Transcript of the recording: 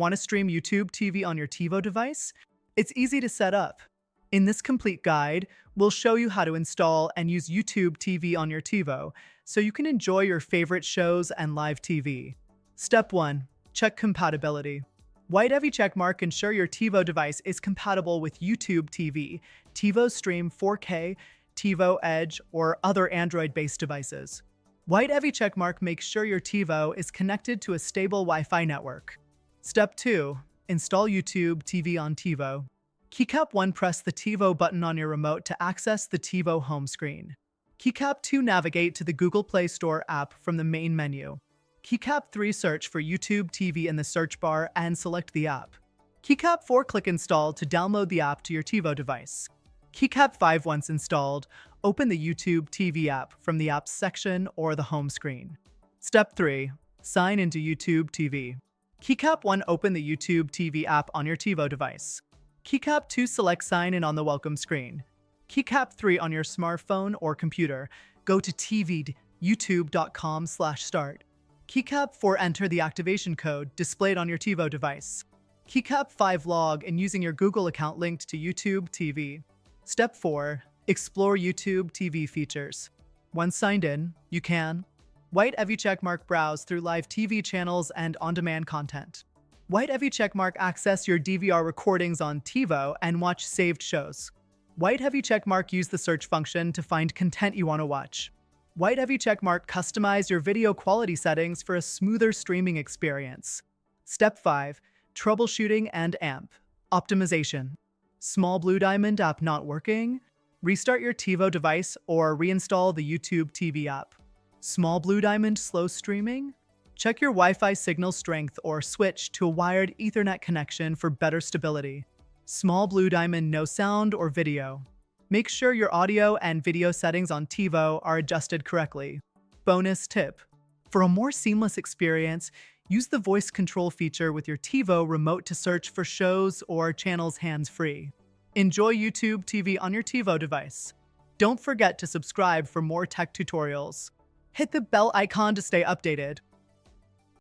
Want to stream YouTube TV on your TiVo device? It's easy to set up. In this complete guide, we'll show you how to install and use YouTube TV on your TiVo so you can enjoy your favorite shows and live TV. Step 1. Check compatibility. White heavy checkmark ensure your TiVo device is compatible with YouTube TV, TiVo Stream 4K, TiVo Edge, or other Android-based devices. White heavy checkmark makes sure your TiVo is connected to a stable Wi-Fi network. Step 2. Install YouTube TV on TiVo. Keycap 1. Press the TiVo button on your remote to access the TiVo home screen. Keycap 2. Navigate to the Google Play Store app from the main menu. Keycap 3. Search for YouTube TV in the search bar and select the app. Keycap 4. Click Install to download the app to your TiVo device. Keycap 5. Once installed, open the YouTube TV app from the Apps section or the home screen. Step 3. Sign into YouTube TV. Keycap 1. Open the YouTube TV app on your TiVo device. Keycap 2. Select Sign In on the welcome screen. Keycap 3. On your smartphone or computer, go to youtube.com/start. Keycap 4. Enter the activation code displayed on your TiVo device. Keycap 5. Log in using your Google account linked to YouTube TV. Step 4. Explore YouTube TV features. Once signed in, you can white heavy checkmark browse through live TV channels and on-demand content. White heavy checkmark access your DVR recordings on TiVo and watch saved shows. White heavy checkmark use the search function to find content you want to watch. White heavy checkmark customize your video quality settings for a smoother streaming experience. Step 5. Troubleshooting and AMP optimization. Small blue diamond app not working? Restart your TiVo device or reinstall the YouTube TV app. Small blue diamond slow streaming? Check your Wi-Fi signal strength or switch to a wired Ethernet connection for better stability. Small blue diamond no sound or video. Make sure your audio and video settings on TiVo are adjusted correctly. Bonus tip: for a more seamless experience, use the voice control feature with your TiVo remote to search for shows or channels hands-free. Enjoy YouTube TV on your TiVo device. Don't forget to subscribe for more tech tutorials. Hit the bell icon to stay updated.